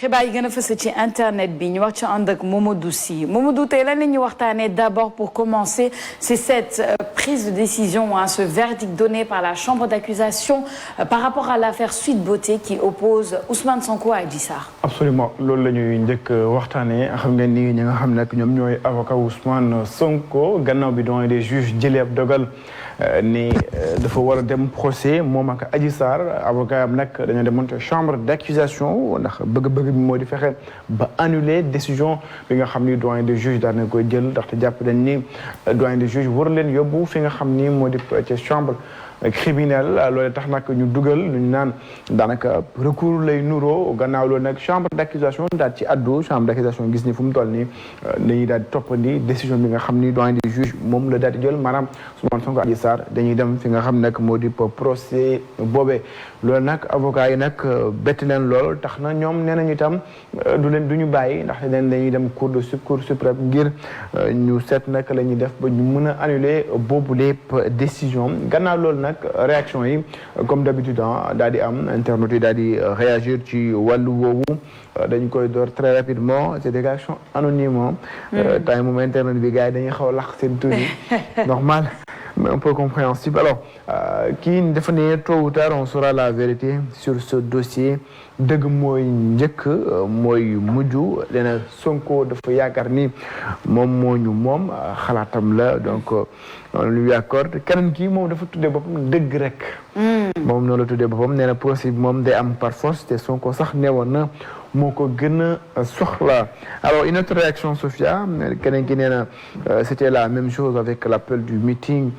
xibaar yi gën a fës ci internet bi ñu wax ci ànd ak Mamadou Sy Mamadou tey lan la ñuy waxtaanee d'abord pour commencer c'est cette prise de décision ce verdict donné par la chambre d'accusation par rapport à l'affaire Sweet Beauté qui oppose Ousmane Sonko à Adji Sarr. Absolument loolu la ñuy njëkk waxtaanee xam ngeen ni ñi nga xam ne ñoom ñooy avocat Ousmane Sonko gannaaw bi doon des juges jëlee ab dogal ni dafa war a dem procès moom ak Adji Sarr avocat am nag dañoo demoon ci chambre d'accusation ndax bëgg-bëgg bi moo di fexe ba annuler décision bi nga xam ni doyen des juges daan na koy jël ndaxte jàpp nañ ni doyen des juges war leen yóbbu fi nga xam ni moo di ci chambre criminel loolu tax nag ñu dugal lu ñu naan daanaka recours lay nuroo gannaaw loolu nag chambre d'accusation daal ci addu chambre d'accusation gis ni fu mu toll nii dañuy daal di toppandi décision bi nga xam ni doyen des juges moom la daal di jël maanaam Ousmane Sonko Adji Sarr dañuy dem fi nga xam nag moo di procès boobee loolu nag avocat yi nag bett leen lool tax na ñoom nee nañu itam du ñu bàyyi ndax dañuy dem cour suprême ngir ñu seet nag la ñuy def ba ñu mën a annuler boobu lépp décision gannaaw loolu nag réaction yi comme d'habitude daal di am internautes yi daal di réagir ci wàllu woowu dañ koy door très rapidement c'est des réactions anonymes temps moom internet bi gars yi dañuy xaw a lax seen tur yi normal mais un peu compréhensible alors kii dafa ne tôt ou tard on saura la vérité sur ce dossier dëgg mooy njëkk mooy mujj leena Sonko dafa yaakaar ni moom xalaatam la donc on lui accorde keneen kii moom dafa tuddee boppam dëgg rek moom noonu la tuddee boppam nee na procès bi moom day am par force te Sonko sax newoon na moo ko gën a soxla alors une autre réaction Sophia keneen ki nee na c'était la même chose avec l'appel du meeting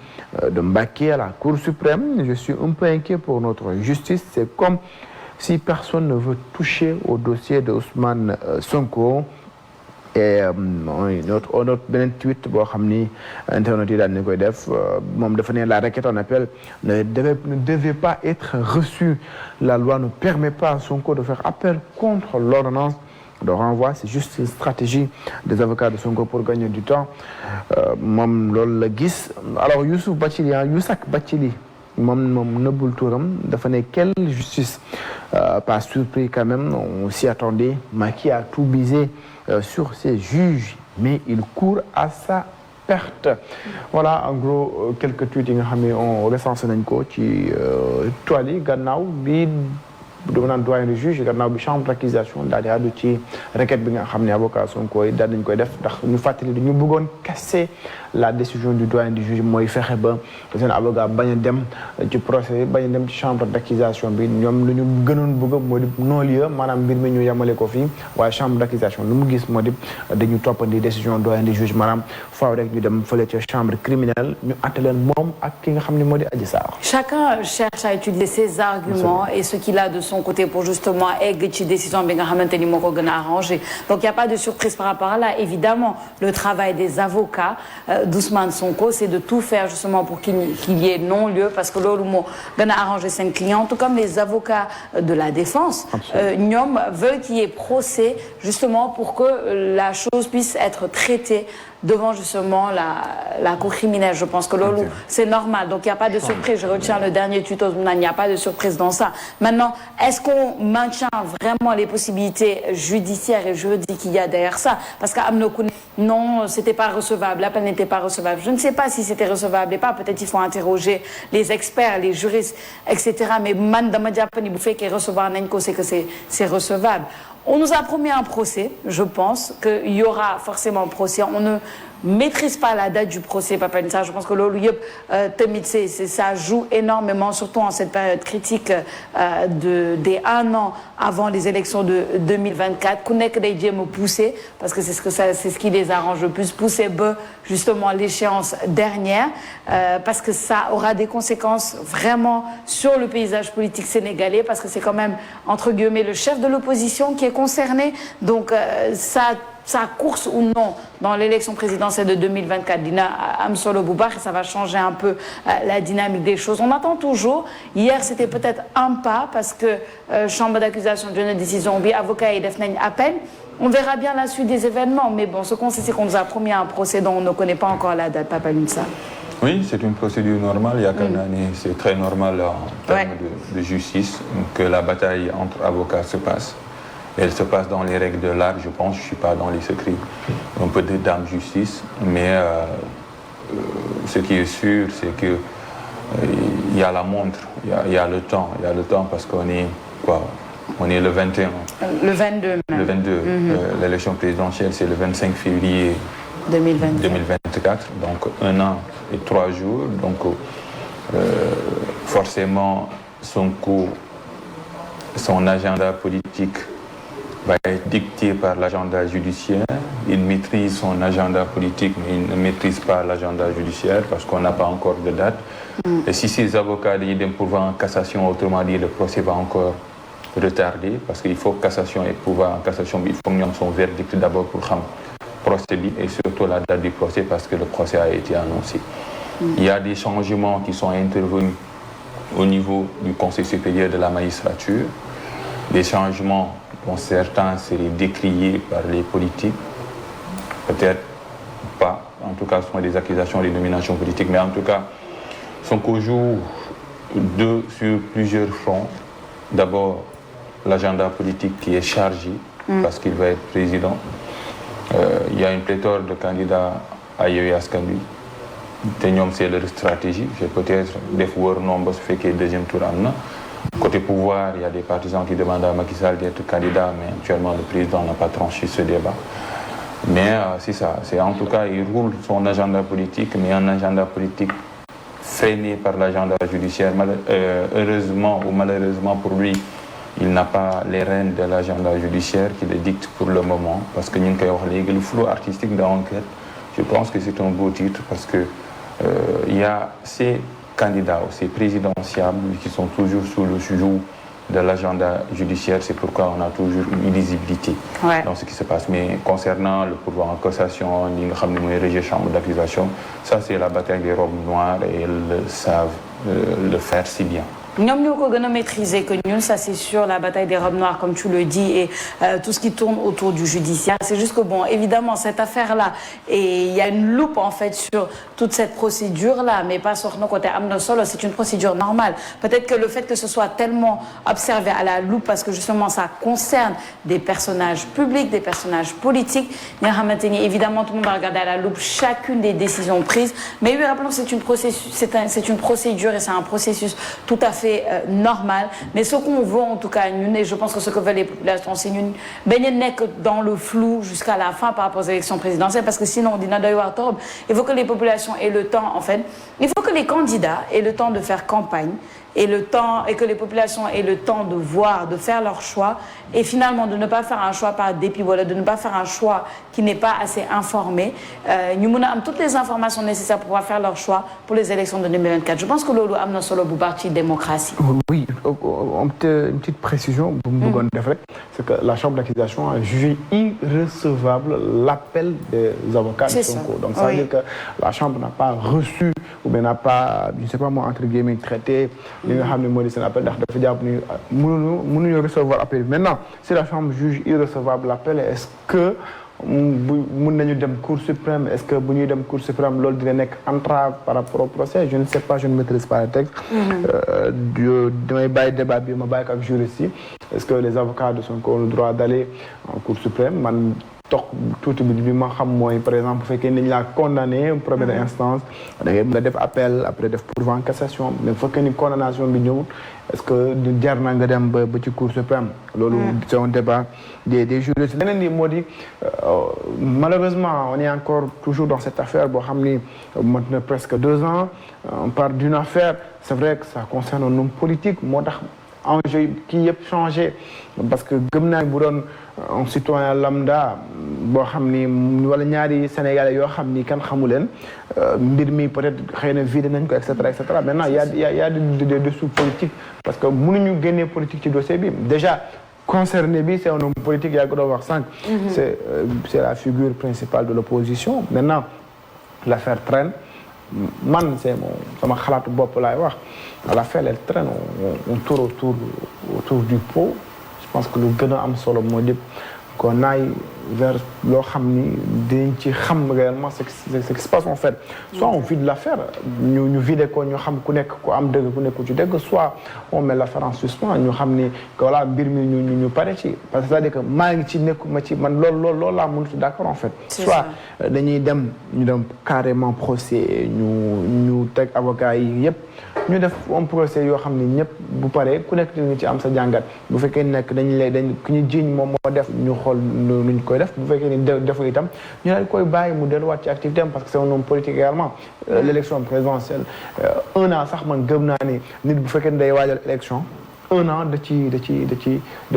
de Mbacké à la Cour suprême je suis un peu inquiet pour notre justice c'est comme si personne ne veut toucher au dossier de Ousmane Sonko et notre beneen tweet boo xam ni internet yi daal nañ koy def moom dafa ne la requête en appel ne devait pas être reçue la loi ne permet pas à Sonko de faire appel contre l'ordonnance de renvoi c'est juste une stratégie des avocats de Sonko pour gagner du temps moom loolu la gis alors Youssouf Bathily moom nëbbul turam dafa ne quelle justice pas surpris quand même on s'y attendait Macky a tout misé sur ses juges mais il court à sa perte voilà en gros quelques tweets yi nga xam ne on recensé nañ ko ci toile yi gannaaw bi dama naan doyen de juge gannaaw bi chambre d'accusation daal di àddu ci requête bi nga xam ne avocat Sonko yi daal nañ koy def ndax ñu fàttali dañu bëggoon casser la décision du doyen du juge mooy fexe ba seen avocat bañ a dem ci procès bañ a dem ci chambre d'accusation bi ñoom lu ñu gënoon bëgg moo di non-lieu maanaam mbir mi ñu yemale ko fii waaye chambre d'accusation lu mu gis moo di dañu toppandi décision doyen du juge maanaam faaw rek ñu dem fële ca chambre criminelle ñu àtte leen moom ak ki nga xam ne moo di Adji Sarr. Chacun cherche à utiliser ses arguments et ce qu'il a de son côté pour justement egg ci décision bi nga xamante ni moo ko gën a arrangé donc il y a pas de surprise par rapport à là évidemment le travail des avocats d'Ousmane Sonko c'est de tout faire justement pour qu'il y ait non-lieu parce que loolu moo gën a arrangé seen client tout comme les avocats de la défense ñoom veulent qu'il y ait procès justement pour que la chose puisse être traitée devant justement la cour criminelle je pense que loolu c'est normal donc il y a pas de surprise je retiens le dernier tuto il n'y a pas de surprise dans ça maintenant est-ce qu'on maintient vraiment les possibilités judiciaires et juridiques qu'il y a derrière ça parce que am na ku ne non c'était pas recevable l'appel n'était pas recevable je ne sais pas si c'était recevable et pas peut-être il faut interroger les experts les juristes etc mais man dama jàpp ni bu fekkee recevoir nañ ko c'est que c'est recevable on nous a promis un procès je pense que il y aura forcément procès on ne maîtrise pas la date du procès Papa Nissa je pense que loolu yëpp tamit ça joue énormément surtout en cette période critique des 1 an avant les élections de 2024 ku nekk day jéem a pousser parce que c'est ce qui les arrange le plus pousser ba justement l'échéance dernière parce que ça aura des conséquences vraiment sur le paysage politique sénégalais parce que c'est quand même entre guillemets le chef de l'opposition qui est concerné donc sa course ou non dans l'élection présidentielle de 2024 dina am solo bu baax ça va changer un peu la dynamique des choses on attend toujours hier c'était peut-être un pas parce que chambre d'accusation d'une décision bi avocat yi def nañ appel on verra bien la suite des événements mais bon ce qu'on sait c'est qu'on nous a promis un procès dont on ne connaît pas encore la date Papa Nissa. Oui, c'est une procédure normale yaakaar naa ni c'est très normal en termes de justice que la bataille entre avocats se passe Elle se passe dans les règles de l'art, je pense. Je ne suis pas dans les secrets un peu de dame justice, mais ce qui est sûr, c'est que il y a la montre, il y a le temps parce qu'on est quoi? On est le 21. Le 22 même. Le 22. L'élection présidentielle, c'est le 25 février 2024. Donc 1 an et 3 jours. Donc forcément, son agenda politique va être dicté par l'agenda judiciaire. Il maîtrise son agenda politique, mais il ne maîtrise pas l'agenda judiciaire parce qu'on n'a pas encore de date. Et si ces avocats disent pouvoir en cassation, autrement dit, le procès va encore retarder parce qu'il faut cassation et pouvoir en cassation, il faut qu'on ait son verdict d'abord pour le procès et surtout la date du procès parce que le procès a été annoncé. Il y a des changements qui sont intervenus au niveau du Conseil supérieur de la magistrature, des changements dont certains seraient décriés par les politiques, peut-être pas, en tout cas ce sont des accusations, des nominations politiques, mais en tout cas Sonko joue sur plusieurs fronts. D'abord, l'agenda politique qui est chargé parce qu'il va être président. Il y a une pléthore de candidats à Yewwi Askan Wi. C'est leur stratégie. J'ai peut-être des fois nombre fait que deuxième tour am na. Côté pouvoir, il y a des partisans qui demandent à Macky Sall d'être candidat, mais actuellement le président n'a pas tranché ce débat. Mais c'est ça. C'est en tout cas, il roule son agenda politique, mais un agenda politique freiné par l'agenda judiciaire. Heureusement ou malheureusement pour lui, il n'a pas les rênes de l'agenda judiciaire qui le dicte pour le moment. Parce que nous avons le flou artistique d'enquête. Je pense que c'est un beau titre parce que il y a ces candidats, ces présidentiables qui sont toujours sous le joug de l'agenda judiciaire. C'est pourquoi on a toujours une illisibilité dans ce qui se passe. Mais concernant le pouvoir en cassation, les chambres d'accusation, ça c'est la bataille des robes noires et ils savent le faire si bien. Nous avons maîtriser que nous, ça c'est sûr, la bataille des robes noires, comme tu le dis, et tout ce qui tourne autour du judiciaire. C'est juste que, bon, évidemment, cette affaire-là, et il y a une loupe, en fait, sur toute cette procédure-là, mais pas sur nos côtés Amnosolo, c'est une procédure normale. Peut-être que le fait que ce soit tellement observé à la loupe, parce que justement, ça concerne des personnages publics, des personnages politiques, évidemment, tout le monde va regarder à la loupe chacune des décisions prises. Mais oui, rappelons que c'est une procédure et c'est un processus tout à fait normal, mais ce qu'on veut en tout cas, et je pense que ce que veulent les populations, c'est une n'est que dans le flou jusqu'à la fin par rapport aux élections présidentielles, parce que sinon on dit il faut que les populations aient le temps, en fait, il faut que les candidats aient le temps de faire campagne et que les populations aient le temps de voir, de faire leur choix et finalement de ne pas faire un choix par dépit, voilà, de ne pas faire un choix qui n'est pas assez informé. Nous avons toutes les informations nécessaires pour pouvoir faire leur choix pour les élections de 2024. Je pense que Lolo amna solo bu parti démocratie. Oui, une petite précision, c'est que la chambre d'accusation a jugé irrecevable l'appel des avocats de Sonko. Donc ça veut dire que la chambre n'a pas reçu ou bien n'a pas, je ne sais pas moi, entre guillemets, traité recevoir l'appel. Maintenant, si la chambre juge irrecevable l'appel, est-ce que nous dem Cour suprême, est-ce que nous dem Cour suprême l'ordre dina entrave par rapport au procès? Je ne sais pas, je ne maîtrise pas le texte. Est-ce que les avocats de Sonko ont le droit d'aller en Cour suprême? Tout par exemple, fait qu'il y a condamné en première instance, il y a des appels, après des pourvoi en cassation, mais il faut qu'il y ait une condamnation. Est-ce que nous devons aller à Cour suprême? C'est un débat des juristes. Malheureusement, on est encore toujours dans cette affaire. Maintenant presque 2 ans, on parle d'une affaire. C'est vrai que ça concerne un homme politique. Enjeu qui a changé parce que un citoyen lambda boo xam ni wala ñaari sénégalais yoo xam ni kan xamu leen mbir mi peut-être xëy na vidé nañ ko et cetera et cetera. Maintenant il y a des dessous politiques parce que mënuñu génnee politique ci dossier bi déjà concerné bi c'est un homme politique yaa ko doon wax sànq. C'est la figure principale de l'opposition. Maintenant l'affaire traîne. Man c'est sama xalaatu bopp laay wax l'affaire elle traîne, on tourne autour du pot. Je pense que le gën a am solo moo di qu'on aille vers loo xam ni dinañ ci xam réellement ce qui se passe en fait. Soit on vide l'affaire ñu vider ko ñu xam ku nekk ku am dëgg ku nekk ku ci dëgg, soit on met l'affaire en suspens ñu xam ni que voilà mbir mi ñu pare ci parce que c'est-à-dire que maa ngi ci nekkuma ci man loolu laa mënut d'accord en fait. Soit dañuy dem carrément procès ñu teg avocat yi yëpp ñu def un procès yoo xam ni ñëpp bu paree ku nekk dina ci am sa jàngat bu fekkee nekk dañ ku ñu jiiñ moom moo def ñu xool nuñ koy def bu fekkee ni defu itam ñu daal koy bàyyi mu delluwaat ci activité am parce que c'est un homme politique également. L'élection présidentielle 1 an sax man gëm naa ni nit bu fekkee ni day waajal élection 1 an da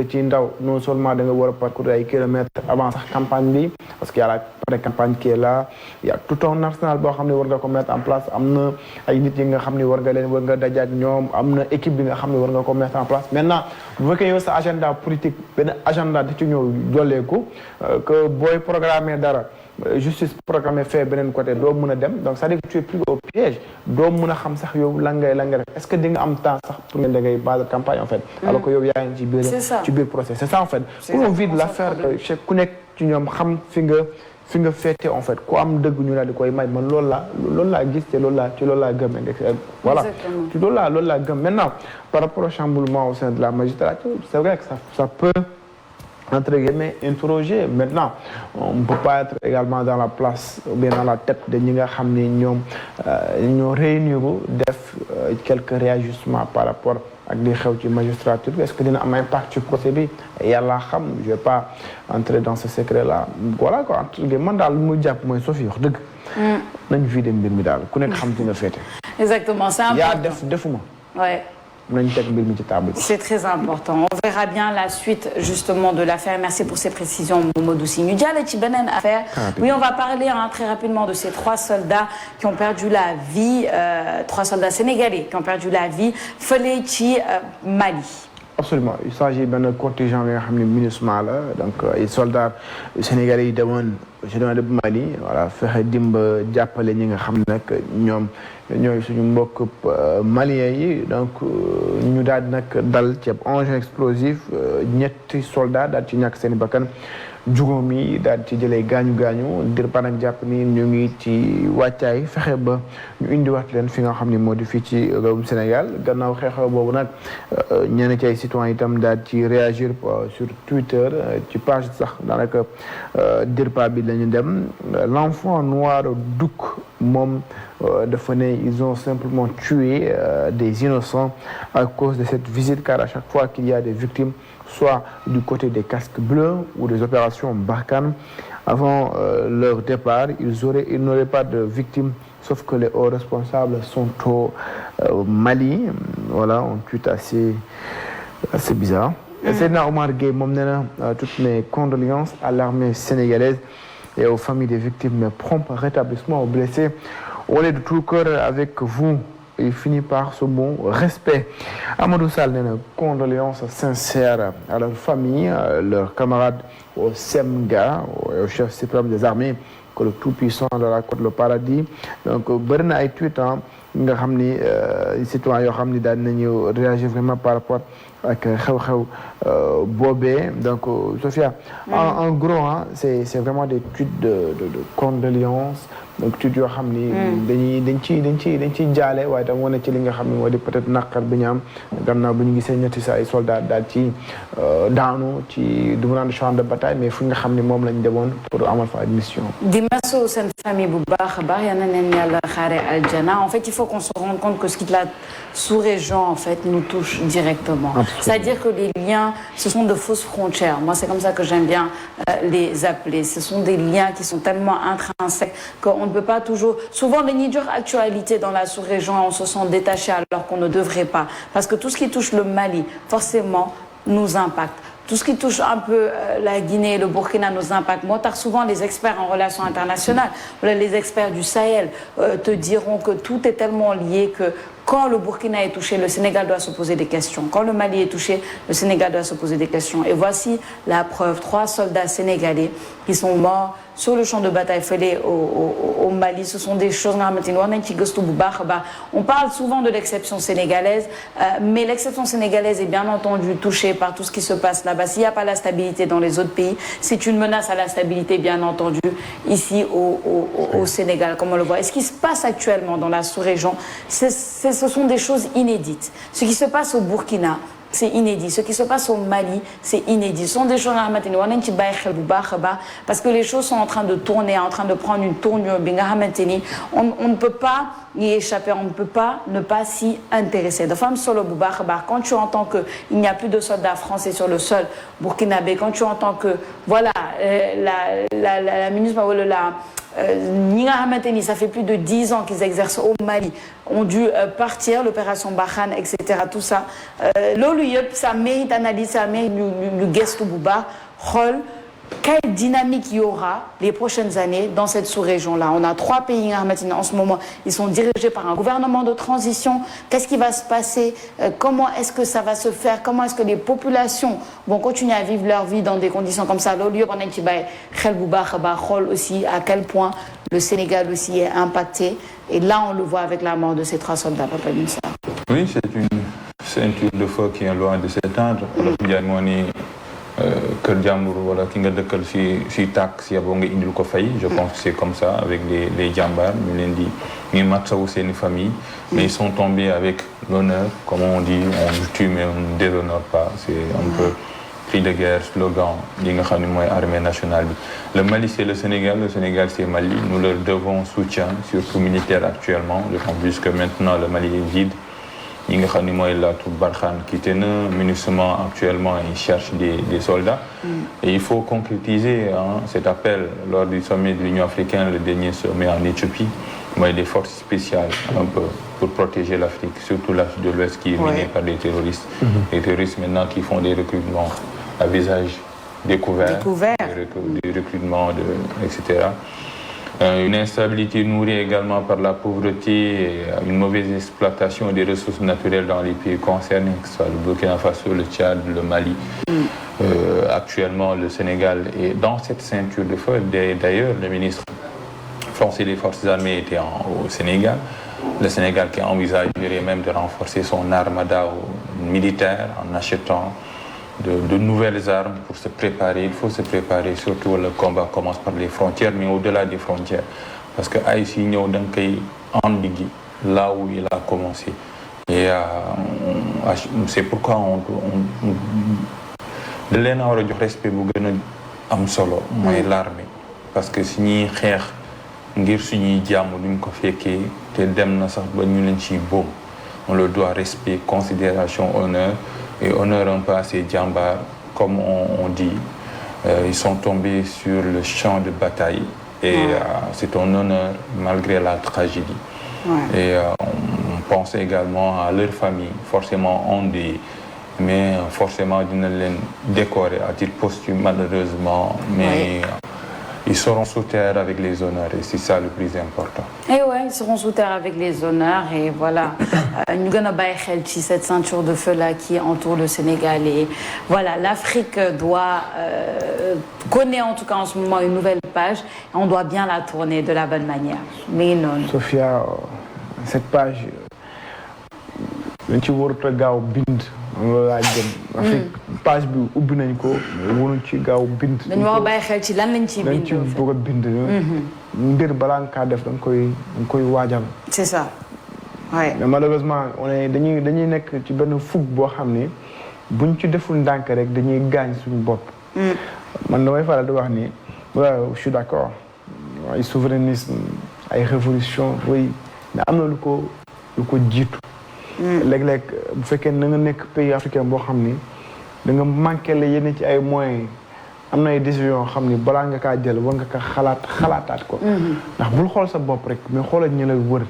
ci ndaw non seulement da nga war a parcourir ay kilomètres avant sax campagne bi parce que y a la pré-campagne qui est là, il y a tout un arsenal boo xam ne war nga ko mettre en place, am na ay nit yi nga xam ne war nga dajaat ñoom, am na équipe bi nga xam ne war nga ko mettre en place. Maintenant bu fekkee yow sa agenda politique benn agenda da ci ñëw jolleeku que booy programmer dara justice programmé fait beneen côté doo mën a dem, donc c'est-à-dire que tu es pris au piège, doo mën a xam sax yow lan ngay def, est-ce que di nga am temps sax pour ngeen da ngay base de campagne en fait, alors que yow yaa ngi ci biir procès, c'est ça en fait. Pour on vide l'affaire ku nekk ci ñoom xam fi nga féete en fait ku am dëgg ñu daal di koy may, man loolu laa gis te ci loolu laa gëm voilà ci loolu laa gëm. Maintenant par rapport au chamboulement au sein de la magistrature, c'est vrai que ça peut entre guillemets interroger. Maintenant on ne peut pas être également dans la place ou bien dans la tête de ñi nga xam ni ñoom ñoo réunir def quelques réajustements par rapport ak li xew ci magistrature bi. Est-ce que dina am impact ci procès bi yàlla xam, je vais pas entrer dans ce secret là. Voilà quoi, entre guillemets man daal lu muy jàpp mooy Sophie wax dëgg nañ vidé mbir mi daal ku nekk xam ci nga féete. Exactement, c'est important. yaa defuma. Ouais. C'est très important. On verra bien la suite justement de l'affaire. Merci pour ces précisions, Mamadou Sy. Ñu jàll ci beneen affaire. Oui, on va parler très rapidement de ces 3 soldats qui ont perdu la vie, 3 soldats sénégalais qui ont perdu la vie fële ci Mali. Absolument, il s'agit d'un contingent bi nga xam ne MINUSMA la, donc ay soldats sénégalais yi demoon de Mali, voilà, fexe dimba jàppale ñi nga xam ne nag ñoom ñooy suñu mbokk maliens yi. Donc ñu daal nag dal ci engin explosif, ñetti soldats daal ci ñàkk seen bakkan, juróom yi daal ci jëlee gaañu dir ba nag jàpp ni ñu ngi ci wàccaay fexe ba ñu indiwaat leen fi nga xam ne moo di fii ci réewum Sénégal. Gannaaw xeexew boobu nag ñenn ci ay citoyens itam daal ci réagir sur Twitter ci page sax daanaka DIRPA bi la ñu dem. L'enfant noir Douk moom dafa ne ils ont simplement tué des innocents à cause de cette visite, car à chaque fois qu'il y a des victimes, soit du côté des casques bleus ou des opérations Barkhane, avant leur départ, ils n'auraient pas de victimes, sauf que les hauts responsables sont au Mali. Voilà, un tweet assez bizarre. Seydina Omar Gueye moom nee na toutes mes condoléances à l'armée sénégalaise et aux familles des victimes, mais prompt rétablissement aux blessés. On est de tout cœur avec vous. Il finit par ce bon respect. Amadou Sall nee na condoléances sincères à leur famille, leurs camarades au SEMGA, au chef suprême des armées, que le Tout-Puissant leur accorde le paradis. Donc bëri na ay tweet nga xam ni citoyens yoo xam ni daal nañu réagir vraiment par rapport ak xew-xew boobee. Donc Sophia, en gros c'est vraiment des tweets de condoléances, donc tweets yoo xam ni dañ ciy jaale waaye tam wane ci li nga xam ne moo di peut-être naqar bi ñu am gannaaw bu ñu gisee ñetti sa ay soldats daal ci daanu ci du mu naan champ de bataille, mais fu nga xam ni moom lañ demoon pour amal fa mission. di maso seen famille bu baax a baax yal na leen yàlla xaare aljana. En fait, il faut qu'on se rende compte que ce qui est la sous-région en fait nous touche directement. C'est-à-dire que les liens, ce sont de fausses frontières. Moi, c'est comme ça que j'aime bien les appeler. Ce sont des liens qui sont tellement intrinsèques qu'on ne peut pas toujours... Souvent, dañuy jox actualité dans la sous-région, on se sent détaché alors qu'on ne devrait pas. Parce que tout ce qui touche le Mali, forcément, nous impacte. Tout ce qui touche un peu la Guinée et le Burkina nous impacte. Moi, souvent, les experts en relations internationales, les experts du Sahel te diront que tout est tellement lié que Quand le Burkina est touché, le Sénégal doit se poser des questions. Quand le Mali est touché, le Sénégal doit se poser des questions. Et voici la preuve. 3 soldats sénégalais qui sont morts sur le champ de bataille fêlé au Mali. Ce sont des choses... On parle souvent de l'exception sénégalaise, mais l'exception sénégalaise est bien entendu touchée par tout ce qui se passe là-bas. S'il n'y a pas la stabilité dans les autres pays, c'est une menace à la stabilité, bien entendu, ici au Sénégal, comme on le voit. Et ce qui se passe actuellement dans la sous-région, ce sont des choses inédites. Ce qui se passe au Burkina, c'est inédit. Ce qui se passe au Mali, c'est inédit. Ce sont des choses parce que les choses sont en train de tourner, en train de prendre une tournure. On ne peut pas y échapper, on ne peut pas ne pas s'y intéresser. De femme solo quand tu entends qu'il n'y a plus de soldats français sur le sol burkinabé, quand tu entends que voilà la ministre ça fait plus de 10 ans qu'ils exercent au Mali, ont dû partir, l'opération Barkhane, etc. Tout ça. Ça mérite analyse, ça mérite le guest au Bouba. Quelle dynamique il y aura les prochaines années dans cette sous-région-là? On a 3 pays en ce moment, ils sont dirigés par un gouvernement de transition. Qu'est-ce qui va se passer? Comment est-ce que ça va se faire? Comment est-ce que les populations vont continuer à vivre leur vie dans des conditions comme ça? Aussi à quel point le Sénégal aussi est impacté. Et là, on le voit avec la mort de ces 3 soldats. Oui, c'est une ceinture de feu qui est loin de s'éteindre. Kër Jambour wala ki nga dëkkal si tàkk si yaboo nga indil ko fay. Je pense que c'est comme ça avec les jàmbaar ñu leen di ñuy matsawu seeni famille, mais ils sont tombés avec l'honneur, comme on dit, on tue mais on ne déshonore pas. C'est un peu cri de guerre, slogan li nga xam ne mooy armée nationale bi. Le Mali c'est le Sénégal c'est Mali. Nous leur devons soutien, surtout militaire actuellement, d'autant plus que maintenant le Mali est vide. Ñi nga xam ne mooy la troupe Barkhane quitté na MINUSMA actuellement ils cherchent des soldats et il faut concrétiser cet appel lors du sommet de l'Union africaine, le dernier sommet en Éthiopie, mooy des forces spéciales un peu pour protéger l'Afrique, surtout l'Afrique de l'Ouest qui est minée par des terroristes. Les terroristes maintenant qui font des recrutements à visage découvert. Des recrutements etc. Une instabilité nourrie également par la pauvreté et une mauvaise exploitation des ressources naturelles dans les pays concernés, que ce soit le Burkina Faso, le Tchad, le Mali. Actuellement, le Sénégal est dans cette ceinture de feu. D'ailleurs, le ministre français des Forces armées était au Sénégal. Le Sénégal qui envisagerait même de renforcer son armada militaire en achetant de nouvelles armes pour se préparer. Il faut se préparer, surtout le combat commence par les frontières, mais au-delà des frontières. Parce que Haïti ñëw da nga koy endiguer là où il a commencé. Et c'est pourquoi da leen a war a jox respect bu gën a am solo. mooy l'armée. Parce que si ñuy xeex ngir suñuy jàmm duñ ko fekkee te dem na sax ba ñu leen ciy boom. On leur doit respect, considération, honneur. Et honneur un peu à ces djambars, comme on dit, ils sont tombés sur le champ de bataille et c'est un honneur malgré la tragédie. Et on pense également à leur famille, forcément endeuillée, mais forcément dina leen décorer à titre posthume malheureusement, mais ils seront sous terre avec les honneurs et c'est ça le plus important. Et ouais, ils seront sous terre avec les honneurs et voilà. Nous allons bàyyi xel ci cette ceinture de feu là qui entoure le Sénégal et voilà, l'Afrique connaît en tout cas en ce moment une nouvelle page et on doit bien la tourner de la bonne manière. Mais non. Sophia, cette page dañ ci warut a gaaw bind. loolu laa jëm. Afrique page bi ubbi nañ ko wonu ci gaaw bind. dañu war a bàyyi xel ci lan lañ ciy bind. dañ ci bëgg a bind. mbir balaa nga kaa def da nga koy waajal. c'est ça. Ouais. Mais malheureusement dañuy nekk ci benn fougue boo xam ni buñ ci deful ndànk rek dañuy gaañ suñu bopp. man damay faral di wax ni waaw je suis d'accord ay souverainisme ay révolution oui mais am na lu ko jiitu. léeg-léeg bu fekkee na nga nekk pays africain boo xam ni da nga manqué la yenn ci ay moyens am na ay décisions xam ni balaa nga kaa jël war nga ko xalaataat ko. ndax bul xool sa bopp rek mais xoolal ñi la wër.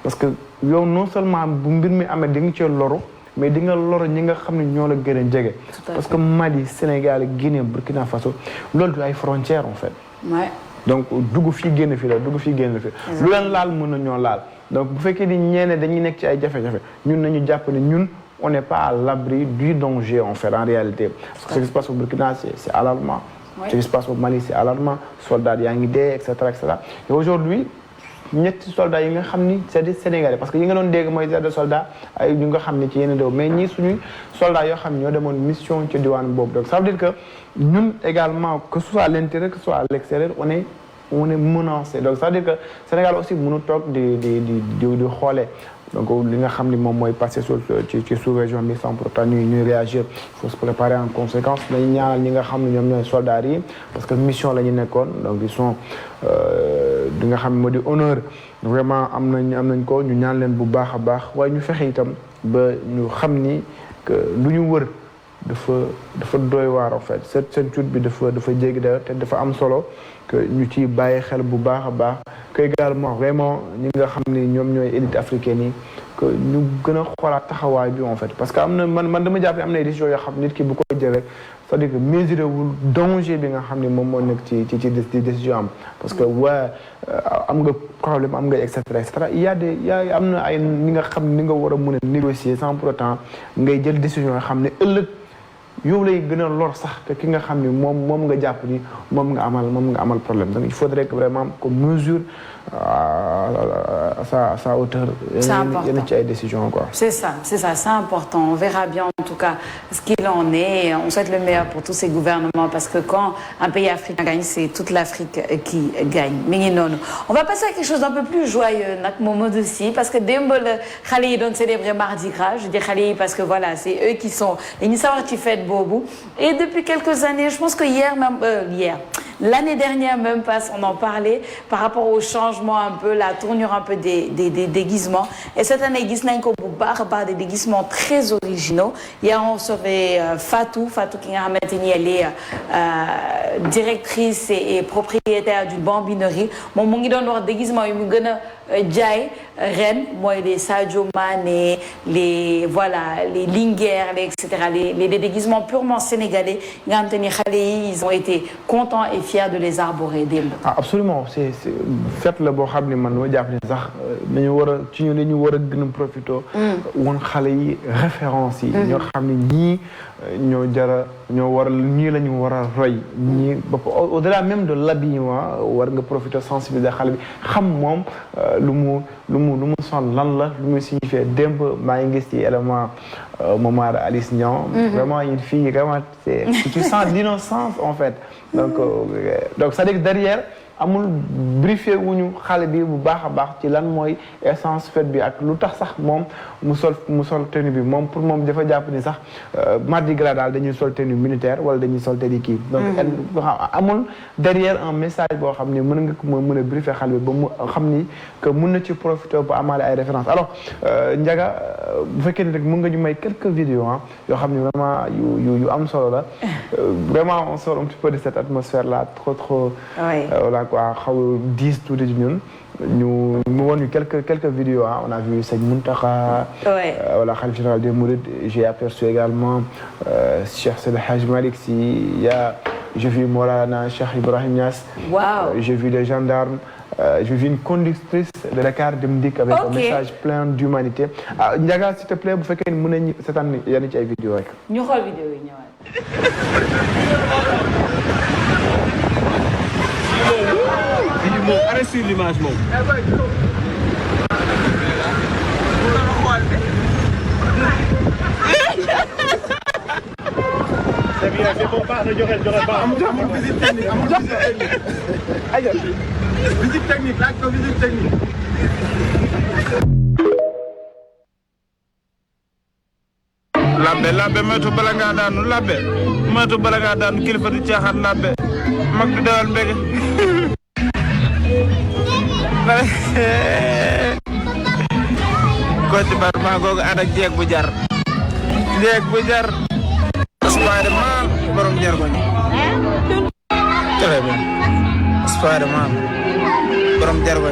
parce que yow non seulement bu mbir mi amee di nga cee loru mais di nga loru ñi nga xam ne ñoo la gën a jege. parce que Mali Sénégal Guinée Burkina Faso loolu du ay frontières en fait. Ouais. donc dugg fii génn fii la dugg fii génn fii lu leen laal mën na ñoo laal donc bu fekkee ni ñeene dañuy nekk ci ay jafe-jafe ñun nañu jàpp ne ñun on n'est pas à l'abri du danger en fait en réalité parce que ce qui se passe au Burkina c'est alarmant ce qui se passe au Mali c'est alarmant soldats yaa ngi dee et cetera et aujourd'hui ñetti soldats yi nga xam ni c'est des Sénégalais parce que yi nga doon dégg mooy des soldats ay ñu nga xam ni ci yenn réew mais ñii suñuy soldats yoo xam ne ñoo demoon mission ci diwaan boobu donc ça veut dire que ñun également que ce soit à l'intérieur que ce soit à l'extérieur on est menacé donc ça veut dire que Sénégal aussi mënu toog di xoolee donc li nga xam ni moom mooy passé ci sous-région bi sans pourtant ñuy réagir il faut se préparer en conséquence dañu ñaanal ñi nga xam ne ñoom ñooy soldats yi parce que mission la ñu nekkoon donc ils sont di nga xam ne moo di honneur vraiment am nañ ko ñu ñaan leen bu baax a baax waaye ñu fexe itam ba ñu xam ni que lu ñu wër dafa doy waar en fait seen cuut bi dafa jéggi dayo te dafa am solo que ñu ciy bàyyi xel bu baax a baax que également vraiment ñi nga xam ni ñoom ñooy élite africaine yi que ñu gën a xoolaat taxawaay bi en fait parce que am na man dama jàpp ne am na ay décisions yoo xam nit ki bu ko jël rek c'est-à-dire que mesurer wul danger bi nga xam ne moom moo nekk ci décision am parce que am nga problème am nga et cetera il y a am na ay ni nga xam ni nga war a mën a négocier sans pour autant ngay jël décision yoo xam ne ëllëg yow lay gën a lor sax te ki nga xam ni moom nga jàpp ni moom nga amal problème donc il faudrait que vraiment qu'on mesure à sa hauteur. C'est important. yenn ci ay décisions quoi. C'est ça, c'est important. On verra bien en tout cas ce qu'il en est. On souhaite le meilleur pour tous ces gouvernements parce que quand un pays africain gagne, c'est toute l'Afrique qui gagne. Mi ngi noonu. On va passer à quelque chose d'un peu plus joyeux nag Momadou Sy parce que démb la xale yi doon célébrer Mardi Gras. Je dis xale yi parce que voilà, c'est eux qui sont dañuy sawar ci fête boobu. Et depuis quelques années, je pense que l'année dernière même pas, on en parlait par rapport au changement un peu, la tournure un peu des déguisements. Et cette année, gis nañ ko bu baax a baax des déguisements très originaux. Hier, on recevait Fatou ki nga xamante ni elle est directrice et propriétaire d'une bambinerie. Moom mu ngi doon wax déguisement yu mu gën a jaay ren mooy les Sadio Mané, les Linguère, et cetera, les déguisements purement sénégalais nga xamante ni xale yi ils ont été contents et fiers de les arborer démb. Ah absolument c'est fête la boo xam ne man ma jàpp ne sax dañu war a ci ñu dañu war a gën a profité woon xale yi référence yi ñoo xam ne ñii ñii la ñu war a roy ñii au-delà même de l'habillement war nga profité sensibiliser xale bi xam moom lu mu son lan la lu muy signifié démb maa ngi gis ci élément Momar Alice Niang vraiment une fille vraiment tu sens l'innocence en fait donc c'est-à-dire que derrière amul briefé wuñu xale bi bu baax a baax ci lan mooy essence fête bi ak lu tax sax moom mu sol tenue bi moom pour moom dafa jàpp ni sax Mardi Gras daal dañuy sol tenue militaire wala dañuy sol tenue kii donc amul derrière un message boo xam ne mën a briefé xale bi ba mu xam ni que mën na ci profiter ba amaale ay références alors Ndiaga bu fekkee ni rek mën nga ñu may quelques vidéos yoo xam ne vraiment yu am solo la vraiment on sort un petit peu de cette atmosphère là trop voilà quoi xaw diis tuuti ci ñun ñu woon ñu quelques vidéos on a vu Sëñ Mountakha voilà khalife général des Mourides j'ai aperçu également Cheikh Seydi Hadji Malick Sy j'ai vu Maulana Cheikh Ibrahim Niass j'ai vu des gendarmes j'ai vu une conductrice de Dakar Dem Dikk avec un message plein d'humanité Ndiaga s'il te plaît bu fekkee mën nañu seetaan yenn ci ay vidéos rek ñu xool vidéo yi ñëwaat moom arrête sur l'image moom. C'est bien, c'est bon, baax na joxe baax. amul visite technique amul visite technique. aywa visite technique laaj ko visite technique. labbe moytu bala ngaa daanu labbe moytu bala ngaa daanu kilifa du caaxaan labbe mag du dawal mbege. Kocc Barma googu ànd ak jeeg bu jar Spider-Man borom jar ko très bien Spider-Man borom jar ko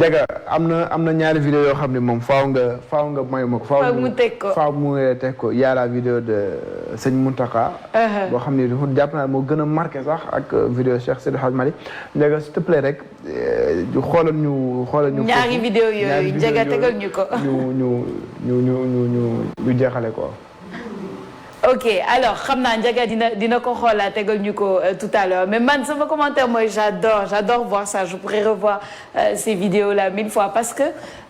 Ndiaga am na ñaari vidéo yoo xam ne moom faaw nga may ma ko. faaw mu teg ko faaw mu teg ko. y a la vidéo de sëñ Mountakha. boo xam ne jàpp naa moo gën a marqué sax ak vidéo Cheikh Seydi Hadji Malick. Ndiaga s'il te plaît rek xoolal ñu. ñaari vidéo yooyu Ndiaga tegal ñu ko. ñu jeexale ko. ok alors xam naa Ndiaga dina ko xoolaa tegal ñu ko tout à l'heure mais man sama commentaire mooy j'adore voir ça je pourrais revoir ces vidéos là 1000 fois parce que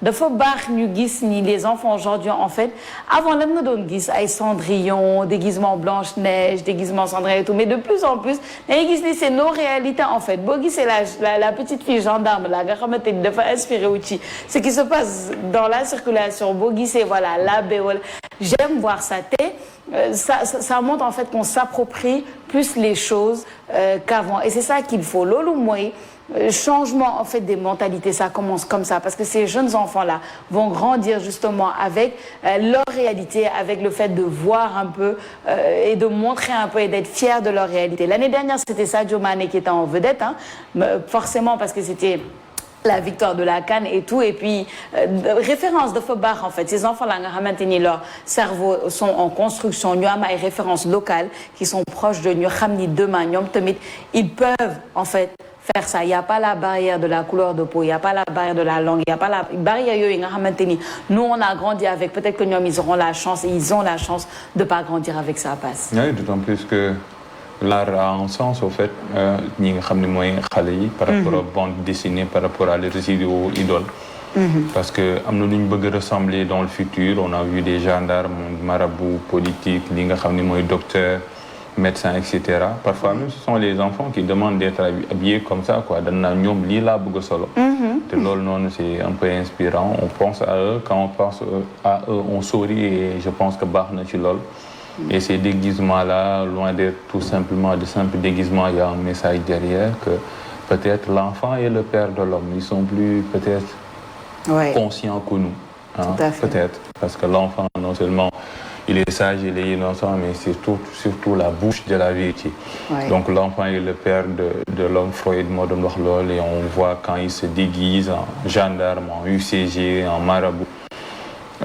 dafa baax ñu gis ni les enfants aujourd'hui en fait avant lan nga doon gis ay Cendrillon déguisement Blanche-Neige déguisement Cendrillon et tout mais de plus en plus dañuy gis ni c'est nos réalités en fait boo gisee la petite fille gendarme là nga xamante ni dafa inspiré wu ci ce qui se passe dans la circulation boo gisee voilà l'abbé wala j'aime voir ça ça montre en fait qu'on s'approprie plus les choses qu'avant et c'est ça qu'il faut loolu mooy changement en fait des mentalités ça commence comme ça parce que ces jeunes enfants là vont grandir justement avec leur réalité avec le fait de voir un peu et de montrer un peu et d'être fiers de leur réalité l'année dernière c'était Sadio Mané qui était en vedette hein, forcément parce que c'était la victoire de la CAN et tout et puis référence dafa baax en fait ces enfants là nga xamante ni leur cerveau sont en construction ñu am ay références locales qui sont proches de ñu xam ni demain ñoom tamit ils peuvent en fait faire ça il y a pas la barrière de la couleur de peau il y a pas la barrière de la langue il y a pas la barrière yooyu nga xamante ni nous on a grandi avec peut-être que ñoom ils auront la chance et ils ont la chance de pas grandir avec ça passe. Oui, d'autant plus que l'art a un sens au fait ñi nga xam ne mooy xale yi par rapport aux bandes dessinées par rapport à leurs idoles parce que am na lu ñu bëgg ressembler dans le futur on a vu des gendarmes marabouts politiques li nga xam ne mooy docteur médecin etc parfois même ce sont les enfants qui demandent d'être habillés comme ça quoi dañ naa ñoom lii laa bëgg a solo te loolu noonu c'est un peu inspirant on pense à eux quand on pense à eux on sourit et je pense que baax na ci lool. Et ces déguisements-là, loin d'être tout simplement de simples déguisements, il y a un message derrière que peut-être l'enfant est le père de l'homme. Ils sont plus peut-être conscients que nous. Hein, peut-être. Parce que l'enfant, non seulement il est sage, il est innocent, mais c'est surtout la bouche de la vérité. Ouais. Donc l'enfant est le père de l'homme. Freud moo doon wax lool et on voit quand il se déguise en gendarme, en UCG, en marabout.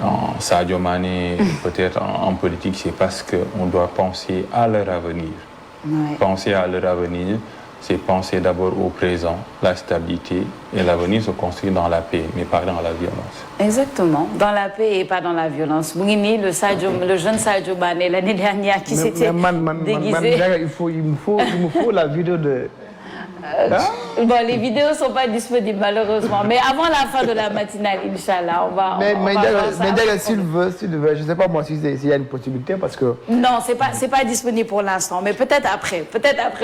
En Sadio Mané, peut-être en politique, c'est parce qu'on doit penser à leur avenir. Ouais. Penser à leur avenir, c'est penser d'abord au présent, la stabilité, et l'avenir se construit dans la paix, mais pas dans la violence. Exactement, dans la paix et pas dans la violence. Mougini, le jeune Sadio Mané, l'année dernière, qui s'était déguisé... Il me faut la vidéo de... Bon, les vidéos ne sont pas disponibles malheureusement, mais avant la fin de la matinale, Inch'Allah, on va voir ça. Mais s'il veut, je ne sais pas moi s'il y a une possibilité parce que... Non, c'est pas disponible pour l'instant, mais peut-être après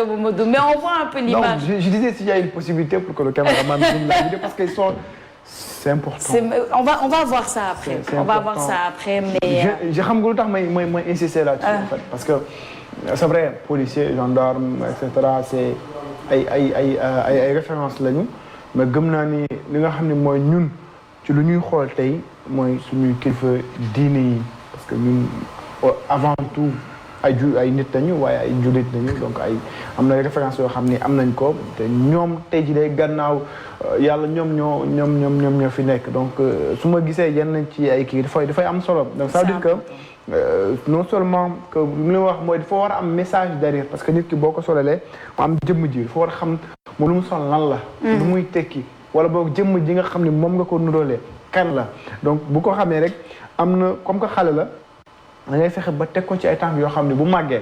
Momodou. Mais on voit un peu l'image. Non, je disais s'il y a une possibilité pour que le caméraman filme la vidéo parce qu'ils sont... C'est important. On va voir ça après. On va voir ça après, mais... Je xam nga lu tax may insister là-dessus en fait, parce que c'est vrai, policiers, gendarmes, etc. c'est ay références lañu mais gëm naa ni li nga xam ne mooy ñun ci lu ñuy xool tey mooy suñuy kilifa diine yi parce que ñun avant tout ay nit lañu waaye ay jullit lañu donc am na références yoo xam ne am nañ ko te ñoom tey ji day gannaaw yàlla ñoom ñoo fi nekk donc su ma gisee yenn ci ay kii dafay am solo donc ça veut dire que non seulement que li ma wax mooy dafa war a am message derrière parce que nit ki boo ko solalee mu am jëmm ji dafa war a xam moom lu mu sol lan la lu muy tekki wala boog jëmm ji nga xam ne moom nga ko nuróolee kan la donc bu ko xamee rek am na comme que xale la da ngay fexe ba teg ko ci ay tànk yoo xam ne bu màggee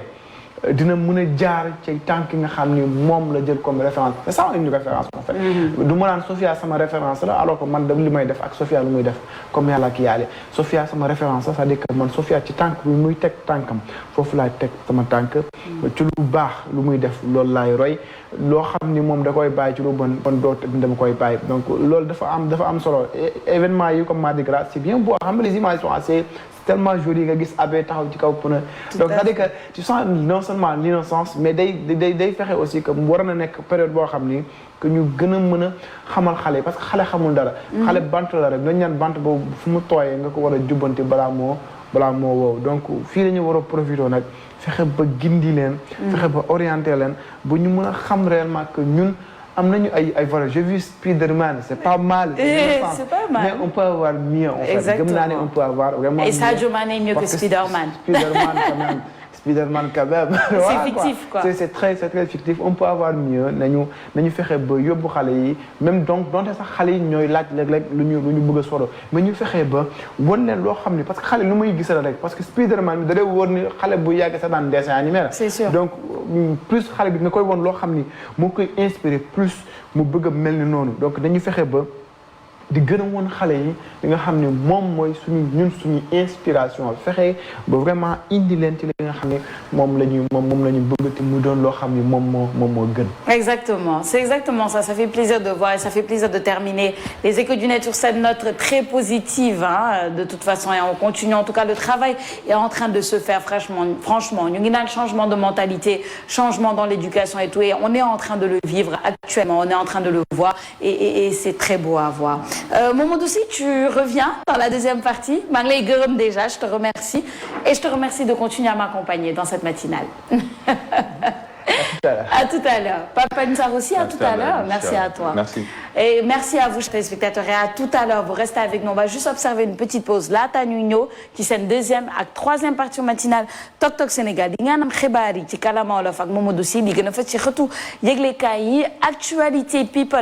dina mën a jaar ci tànk yi nga xam ni moom la jël comme référence c'est ça une référence en fait du ma naan Sophia sama référence la alors que man li may def ak Sophia lu muy def comme yàlla ki yaale Sophia sama référence la c'est-à-dire que man Sophia ci tànk bi muy teg tànkam foofu laay teg sama tànk ci lu baax lu muy def loolu laay roy loo xam ni moom da koy bàyyi ci lu bon doo dama koy bàyyi donc loolu dafa am solo événement yi comme Mardi Gras c'est bien beau xam nga les images sont assez tellement joli nga gis abbé taxaw ci kaw pneu donc c'est-à-dire que tu sens non seulement l'innocence mais day fexe aussi que war na nekk période boo xam ni que ñu gën a mën a xamal xale parce que xale xamul dara xale bant la rek dañ ñaan bant boobu fu mu tooyee nga ko war a jubbanti balaa moo wow donc fii la ñu war a profiter nag fexe ba gindi leen fexe ba orienter leen ba ñu mën a xam réellement que ñun am nañu ay valeurs. J'ai vu Spider-Man, c'est pas mal. C'est pas mal. Mais on peut avoir mieux en fait. Exactement. Gëm naa ne on peut avoir vraiment Et mieux. Sadio Mané mieux que Spider-Man. Spider-Man quand même. C'est fictif quoi. C'est très fictif. On peut avoir mieux. nañu fexe ba yóbbu xale yi même donc donte sax xale yi ñooy laaj léeg-léeg lu ñu bëgg a solo mais ñu fexe ba wan leen loo xam ne parce que xale lu muy gisal rek parce que Spider-Man bi da lay wóor ni xale bu yàgg sa daan dessin animé la. C'est sûr. Donc plus xale bi nga koy won loo xam ni moo koy inspiré plus mu bëgg a mel ni noonu donc dañu fexe ba di gën a woon xale yi li nga xam ne moom mooy suñu inspiration fexe ba vraiment indi leen ci li nga xam ne moom la ñu bëgg te mu doon loo xam ne moom moo gën. Exactement, c'est exactement ça. Ça fait plaisir de voir et ça fait plaisir de terminer les Échos du Net sur cette note très positive. Hein, de toute façon, et on continue. En tout cas, le travail est en train de se faire. Franchement, ñu ngi naan changement de mentalité, changement dans l'éducation et tout. Et on est en train de le vivre actuellement. On est en train de le voir et c'est très beau à voir. Mamadou Sy, tu reviens dans la deuxième partie. maa ngi lay gërëm déjà, je te remercie et je te remercie de continuer à m'accompagner dans cette matinale. À tout à l'heure. Papa Nissar aussi, à tout à l'heure. Merci à toi. Merci. Et merci à vous, chers téléspectateurs. Et à tout à l'heure, vous restez avec nous. On va juste observer une petite pause. Laata ñu ñëw ci seen deuxième ak troisième partie matinale Tok Tok Sénégal di ngeen am xibaar yi ci kàllaama Wolof ak Mamadou Sy li gën a fës ci xëtu yëglekaay yi actualité people.